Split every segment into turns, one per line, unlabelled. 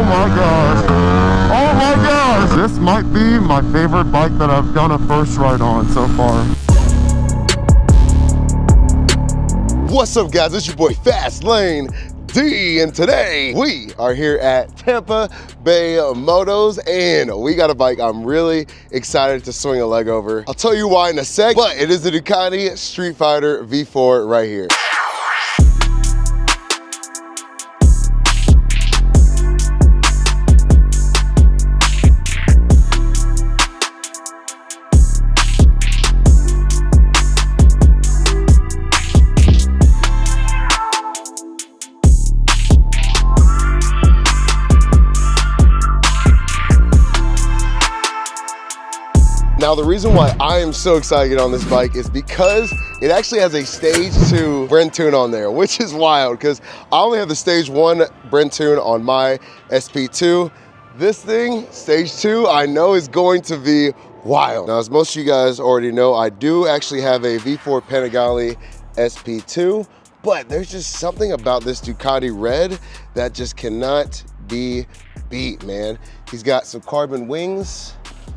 Oh my gosh. Oh my gosh. This might be my favorite bike that I've done a first ride on so far.
What's up, guys? It's your boy FastLaneD, and today we are here at Tampa Bay Motos, and we got a bike I'm really excited to swing a leg over. I'll tell you why in a sec, but it is the Ducati Streetfighter V4 right here. Now, the reason why I am so excited to get on this bike is because it actually has a stage 2 Brent tune on there, which is wild because I only have the stage 1 Brent tune on my SP2. This thing, stage 2, I know is going to be wild. Now, as most of you guys already know, I do actually have a V4 Panigale SP2, but there's just something about this Ducati red that just cannot be beat, man. He's got some carbon wings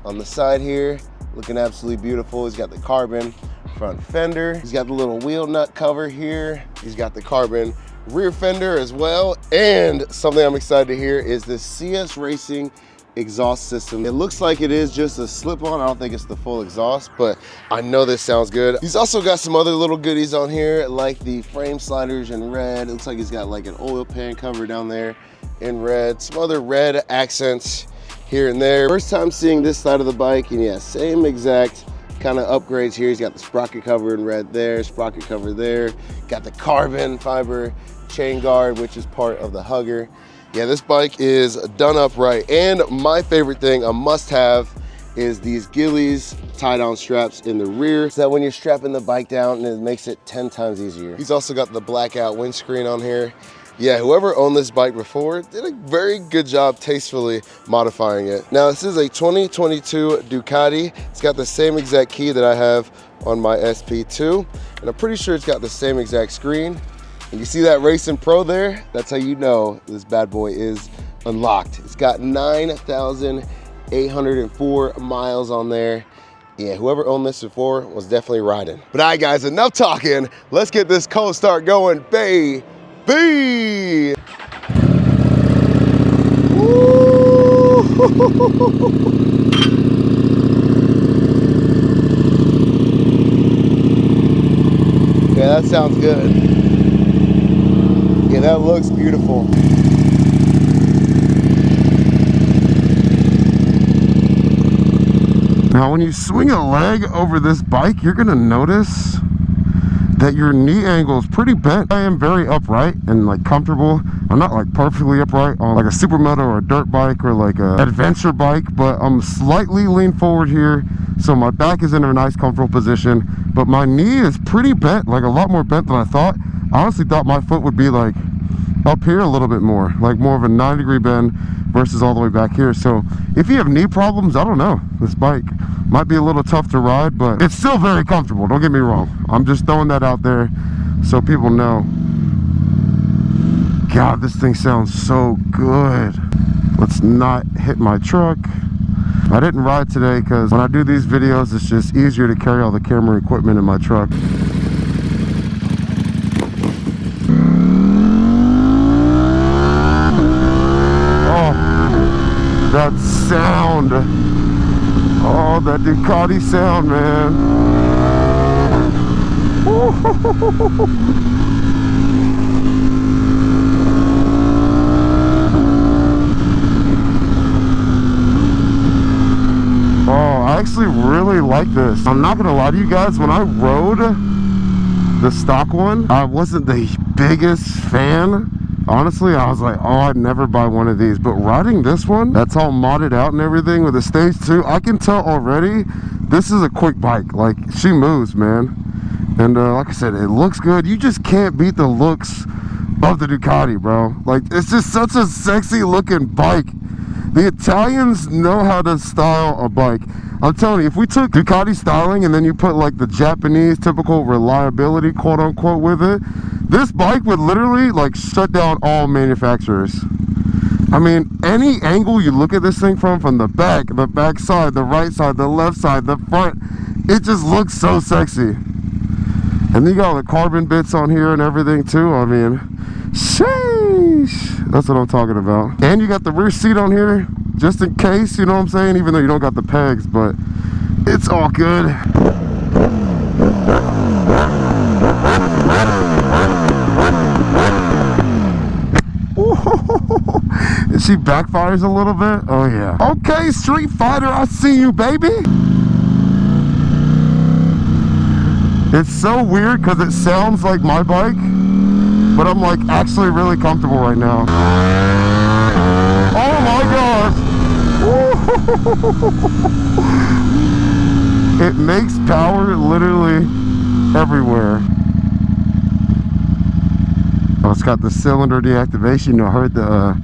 on the side here, looking absolutely beautiful. He's got the carbon front fender. He's got the little wheel nut cover here. He's got the carbon rear fender as well. And something I'm excited to hear is this CS Racing exhaust system. It looks like it is just a slip-on. I don't think it's the full exhaust, but I know this sounds good. He's also got some other little goodies on here, like the frame sliders in red. It looks like he's got like an oil pan cover down there in red. Some other red accents here and there. First time seeing this side of the bike, and yeah, same exact kind of upgrades here. He's got the sprocket cover in red there, sprocket cover there. Got the carbon fiber chain guard, which is part of the hugger. Yeah, this bike is done up right. And my favorite thing, a must-have, is these ghillies tie-down straps in the rear, so that when you're strapping the bike down, it makes it 10 times easier. He's also got the blackout windscreen on here. Yeah, whoever owned this bike before did a very good job tastefully modifying it. Now, this is a 2022 Ducati. It's got the same exact key that I have on my SP2, and I'm pretty sure it's got the same exact screen. And you see that Racing Pro there? That's how you know this bad boy is unlocked. It's got 9,804 miles on there. Yeah, whoever owned this before was definitely riding. But all right, guys, enough talking. Let's get this cold start going, baby. Yeah, that sounds good. Yeah, that looks beautiful.
Now, when you swing a leg over this bike, you're gonna notice that your knee angle is pretty bent. I am very upright and like comfortable. I'm not like perfectly upright on like a supermoto or a dirt bike or like a adventure bike, but I'm slightly leaned forward here, so my back is in a nice comfortable position, but my knee is pretty bent, like a lot more bent than I thought. I honestly thought my foot would be like up here a little bit more, like more of a 90-degree bend versus all the way back here. So if you have knee problems, I don't know, this bike might be a little tough to ride, but it's still very comfortable, don't get me wrong. I'm just throwing that out there so people know. God, this thing sounds so good. Let's not hit my truck. I didn't ride today because when I do these videos, it's just easier to carry all the camera equipment in my truck. Oh, that sound. Oh, that Ducati sound, man. Oh, I actually really like this. I'm not gonna lie to you guys, when I rode the stock one, I wasn't the biggest fan. Honestly, I was like, oh, I'd never buy one of these. But riding this one, that's all modded out and everything with the stage 2, I can tell already this is a quick bike. Like, she moves, man. And like I said, it looks good. You just can't beat the looks of the Ducati, bro. Like, it's just such a sexy looking bike. The Italians know how to style a bike. I'm telling you, if we took Ducati styling and then you put like the Japanese typical reliability, quote unquote, with it, this bike would literally like shut down all manufacturers. I mean, any angle you look at this thing from the back side, the right side, the left side, the front, it just looks so sexy. And you got the carbon bits on here and everything too. I mean, sheesh, that's what I'm talking about. And you got the rear seat on here, just in case, you know what I'm saying? Even though you don't got the pegs, but it's all good. She backfires a little bit. Oh yeah. Okay, Street Fighter, I see you, baby. It's so weird because it sounds like my bike, but I'm like actually really comfortable right now. Oh my gosh. It makes power literally everywhere. Oh, it's got the cylinder deactivation. You heard the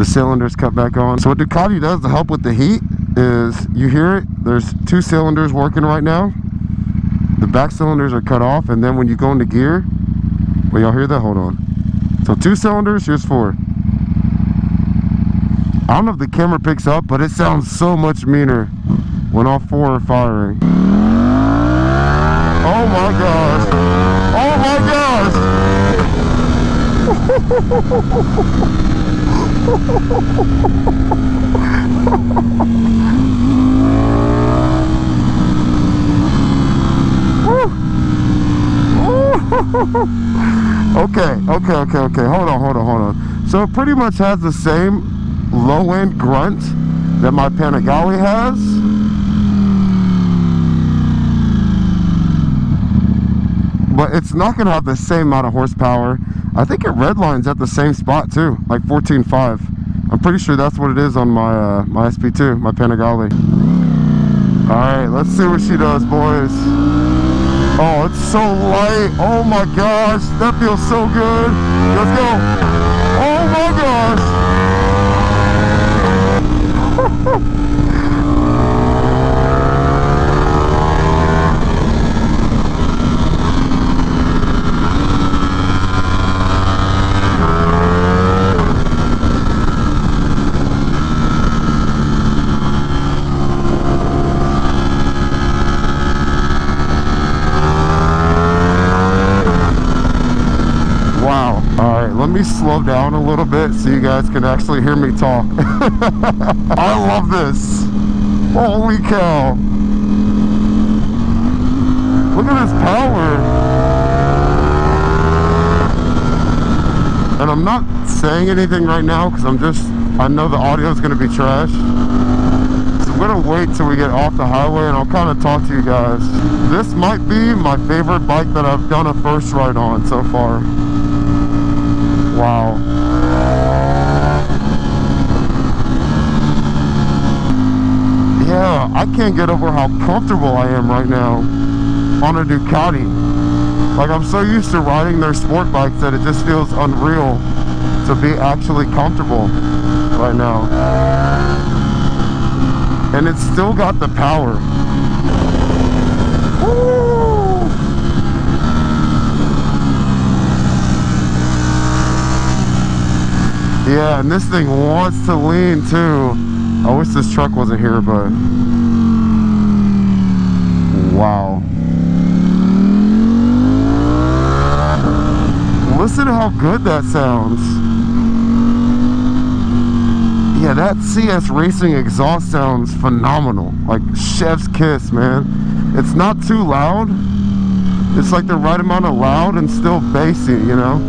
cylinders cut back on. So what Ducati does to help with the heat is, you hear it, there's 2 cylinders working right now. The back cylinders are cut off, and then when you go into gear, well, y'all hear that? Hold on. So 2 cylinders, here's 4. I don't know if the camera picks up, but it sounds so much meaner when all 4 are firing. Oh my gosh. Oh my gosh. Okay. Hold on. So it pretty much has the same low-end grunt that my Panigale has. But it's not going to have the same amount of horsepower. I think it redlines at the same spot too, like 14.5. I'm pretty sure that's what it is on my my SP2, my Panigale. All right, let's see what she does, boys. Oh, it's so light. Oh my gosh, that feels so good. Let's go. Oh my gosh. Let me slow down a little bit so you guys can actually hear me talk. I love this. Holy cow. Look at this power. And I'm not saying anything right now because I know the audio is going to be trash. So I'm going to wait till we get off the highway and I'll kind of talk to you guys. This might be my favorite bike that I've done a first ride on so far. Wow. Yeah, I can't get over how comfortable I am right now on a Ducati. Like, I'm so used to riding their sport bikes that it just feels unreal to be actually comfortable right now. And it's still got the power. Woo! Yeah, and this thing wants to lean too. I wish this truck wasn't here, but wow. Listen to how good that sounds. Yeah, that CS Racing exhaust sounds phenomenal. Like chef's kiss, man. It's not too loud. It's like the right amount of loud and still bassy, you know?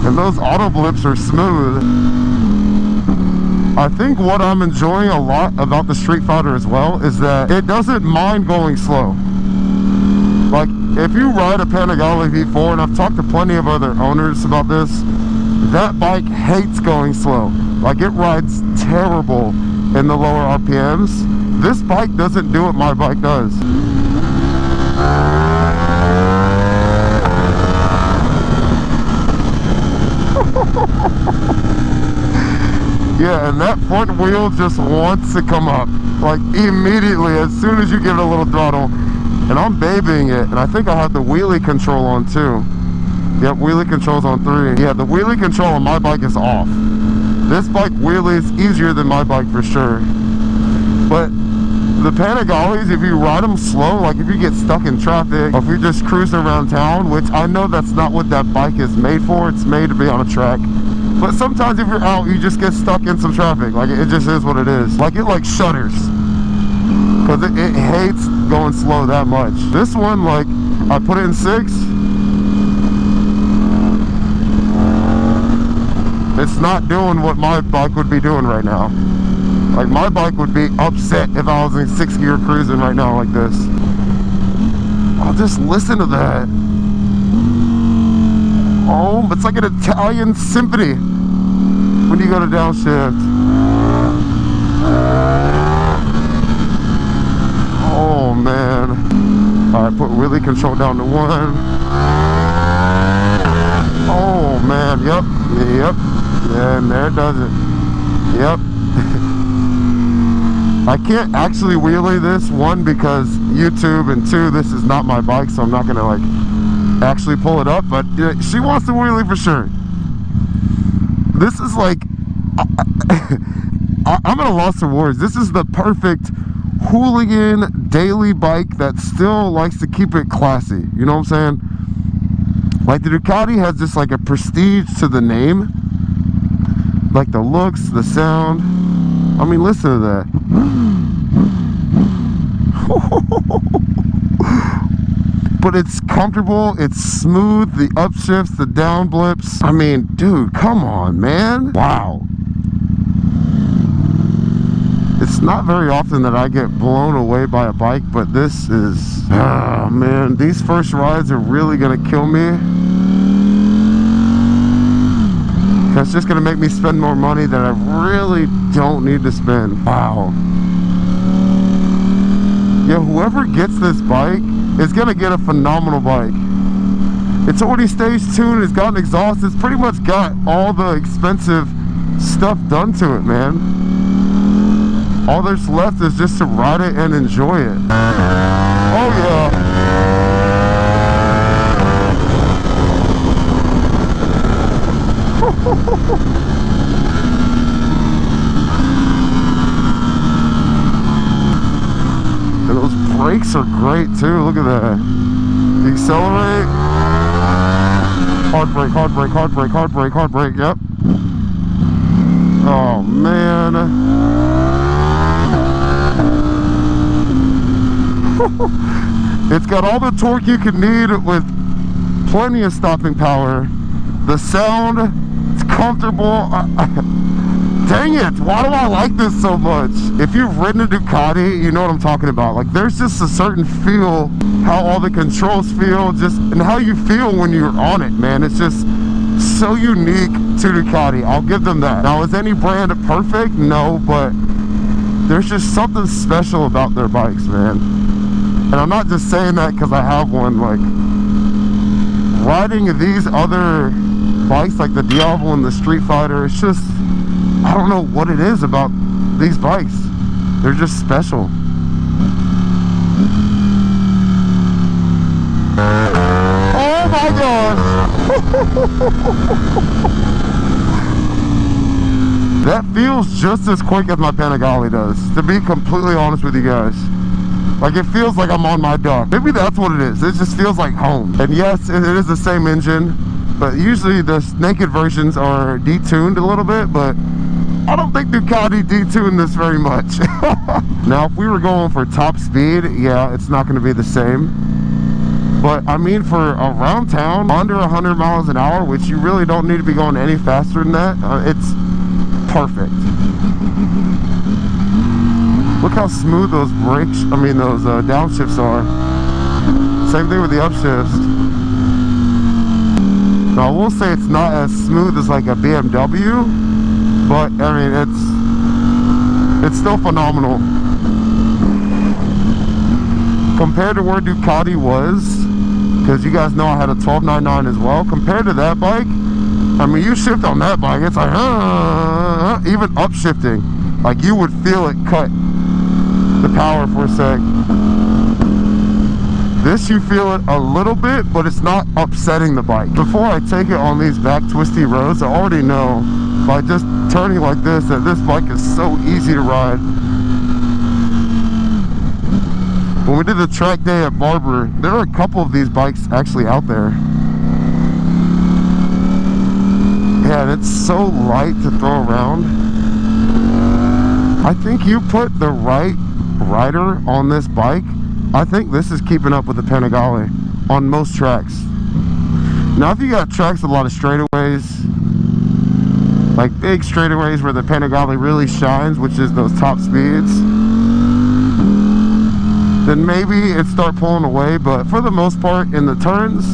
And those auto blips are smooth. I think what I'm enjoying a lot about the Street Fighter as well is that it doesn't mind going slow. Like, if you ride a Panigale V4, and I've talked to plenty of other owners about this, that bike hates going slow. Like, it rides terrible in the lower RPMs. This bike doesn't do what my bike does. Yeah, and that front wheel just wants to come up. Like immediately, as soon as you give it a little throttle. And I'm babying it, and I think I have the wheelie control on too. Yep, wheelie control's on 3. Yeah, the wheelie control on my bike is off. This bike wheelies easier than my bike for sure. But the Panigales, if you ride them slow, like if you get stuck in traffic, or if you're just cruising around town, which I know that's not what that bike is made for, it's made to be on a track. But sometimes if you're out, you just get stuck in some traffic. Like it just is what it is. Like it like shudders. Because it hates going slow that much. This one, like, I put it in 6. It's not doing what my bike would be doing right now. Like my bike would be upset if I was in 6th gear cruising right now like this. I'll just listen to that. Oh, it's like an Italian symphony when you go to downshift. Oh man. Alright, put wheelie control down to 1. Oh man, yep. And there it does it. Yep. I can't actually wheelie this, 1, because YouTube, and 2, this is not my bike, so I'm not gonna like actually pull it up, but she wants to wheelie for sure. This is like I'm at a loss for words. This is the perfect hooligan daily bike that still likes to keep it classy. You know what I'm saying? Like the Ducati has just like a prestige to the name, like the looks, the sound. I mean, listen to that. But it's comfortable, it's smooth, the upshifts, the down blips. I mean, dude, come on, man. Wow. It's not very often that I get blown away by a bike, but this is, oh man, these first rides are really gonna kill me. That's just gonna make me spend more money that I really don't need to spend. Wow. Yeah, whoever gets this bike is gonna get a phenomenal bike. It's already stage tuned, it's got an exhaust, it's pretty much got all the expensive stuff done to it, man. All there's left is just to ride it and enjoy it. Oh yeah. And those brakes are great too, look at that. You accelerate. Hard brake, hard brake, hard brake, hard brake, hard brake, yep. Oh man. It's got all the torque you can need with plenty of stopping power. The sound, it's comfortable. Dang it, why do I like this so much? If you've ridden a Ducati, you know what I'm talking about. Like there's just a certain feel, how all the controls feel, just and how you feel when you're on it, man. It's just so unique to Ducati. I'll give them that. Now, is any brand perfect? No, but there's just something special about their bikes, man. And I'm not just saying that because I have one. Like riding these other bikes like the Diablo and the Streetfighter, it's just, I don't know what it is about these bikes. They're just special. Oh my gosh! That feels just as quick as my Panigale does, to be completely honest with you guys. Like it feels like I'm on my duck. Maybe that's what it is. It just feels like home. And yes, it is the same engine, but usually the naked versions are detuned a little bit, but I don't think Ducati detuned this very much. Now, if we were going for top speed, yeah, it's not going to be the same. But I mean, for around town, under 100 miles an hour, which you really don't need to be going any faster than that, it's perfect. Look how smooth those brakes, those downshifts are. Same thing with the upshifts. Now, I will say it's not as smooth as like a BMW, but I mean, it's still phenomenal. Compared to where Ducati was, because you guys know I had a 1299 as well, compared to that bike, I mean, you shift on that bike, it's like, even upshifting, like you would feel it cut the power for a sec. This, you feel it a little bit, but it's not upsetting the bike. Before I take it on these back twisty roads, I already know by just turning like this that this bike is so easy to ride. When we did the track day at Barber, there are a couple of these bikes actually out there. Yeah, and it's so light to throw around. I think you put the right rider on this bike, I think this is keeping up with the Panigale on most tracks. Now, if you got tracks with a lot of straightaways, like big straightaways where the Panigale really shines, which is those top speeds, then maybe it start pulling away. But for the most part, in the turns,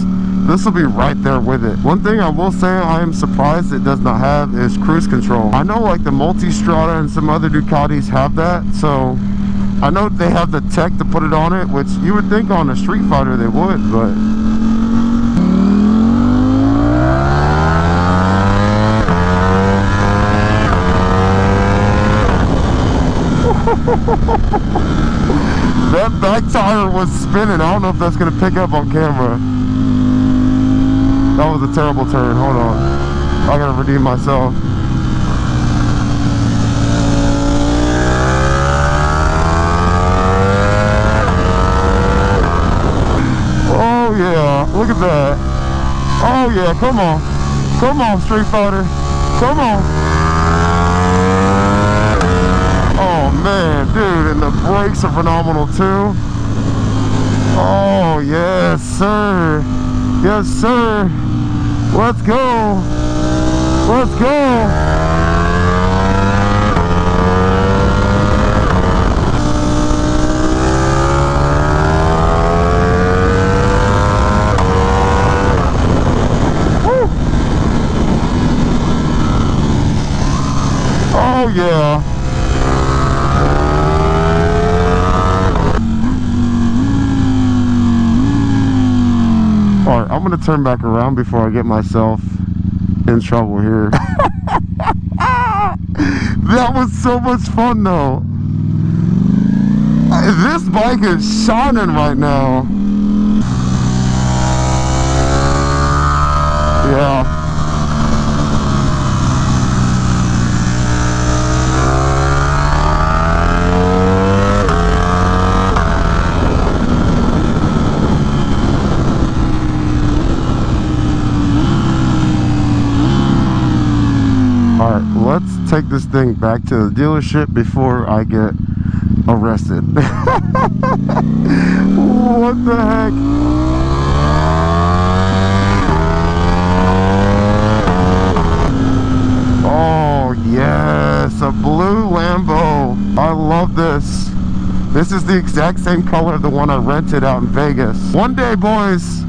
this will be right there with it. One thing I will say I am surprised it does not have is cruise control. I know like the Multistrada and some other Ducatis have that, so I know they have the tech to put it on it, which you would think on a Street Fighter they would, but that back tire was spinning. I don't know if that's gonna pick up on camera. That was a terrible turn. Hold on, I gotta redeem myself. Oh yeah, look at that. Oh yeah, come on. Come on, Street Fighter. Come on. Oh man, dude, and the brakes are phenomenal too. Oh yes, sir. Yes, sir. Let's go. Let's go. Oh yeah. Alright, I'm gonna turn back around before I get myself in trouble here. That was so much fun though. This bike is shining right now. Yeah. Alright, let's take this thing back to the dealership before I get arrested. What the heck? Oh yes, a blue Lambo. I love this. This is the exact same color of the one I rented out in Vegas. One day, boys,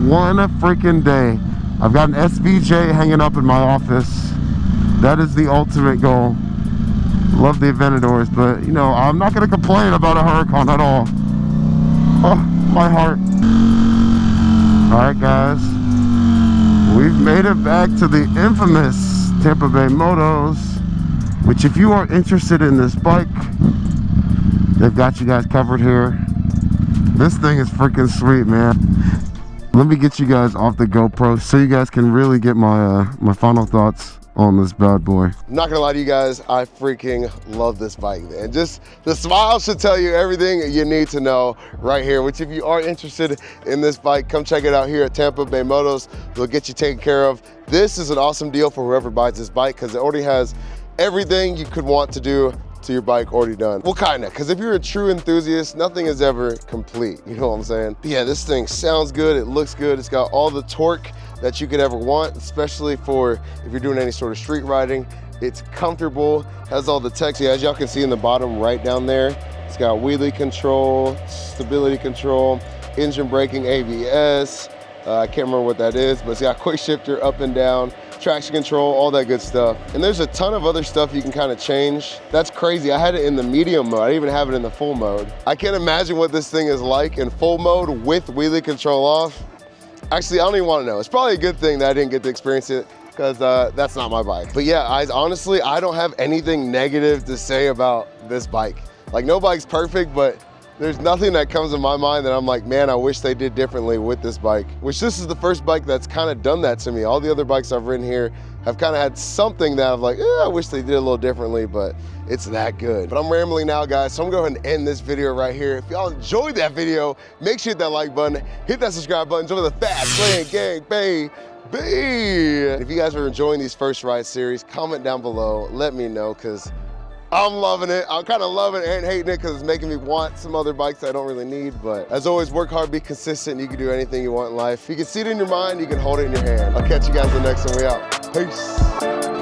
one freaking day. I've got an SVJ hanging up in my office. That is the ultimate goal. Love the Aventadors, but you know, I'm not gonna complain about a Huracan at all. Oh, my heart. Alright guys, we've made it back to the infamous Tampa Bay Motos, which if you are interested in this bike, they've got you guys covered here. This thing is freaking sweet, man. Let me get you guys off the GoPro so you guys can really get my my final thoughts on this bad boy.
I'm not gonna lie to you guys, I freaking love this bike, man. Just the smile should tell you everything you need to know right here, which if you are interested in this bike, come check it out here at Tampa Bay Motos. They'll get you taken care of. This is an awesome deal for whoever buys this bike because it already has everything you could want to do to your bike already done. Well, kinda, because if you're a true enthusiast, nothing is ever complete, you know what I'm saying? But yeah, this thing sounds good, it looks good, it's got all the torque that you could ever want, especially for if you're doing any sort of street riding. It's comfortable, has all the tech. So as y'all can see in the bottom right down there, it's got wheelie control, stability control, engine braking, ABS, I can't remember what that is, but it's got quick shifter up and down, traction control, all that good stuff. And there's a ton of other stuff you can kind of change. That's crazy. I had it in the medium mode. I didn't even have it in the full mode. I can't imagine what this thing is like in full mode with wheelie control off. Actually, I don't even want to know. It's probably a good thing that I didn't get to experience it because that's not my bike. But yeah, honestly, I don't have anything negative to say about this bike. Like, no bike's perfect, but there's nothing that comes to my mind that I'm like, man, I wish they did differently with this bike. Which this is the first bike that's kind of done that to me. All the other bikes I've ridden here have kind of had something that I'm like, I wish they did a little differently, but it's that good. But I'm rambling now, guys, so I'm going to go ahead and end this video right here. If y'all enjoyed that video, make sure you hit that like button, hit that subscribe button, join the Fast Lane Gang, baby. If you guys are enjoying these first ride series, comment down below, let me know, because I'm loving it. I'm kind of loving it and hating it because it's making me want some other bikes that I don't really need. But as always, work hard, be consistent. You can do anything you want in life. If you can see it in your mind, you can hold it in your hand. I'll catch you guys in the next one. We out. Peace.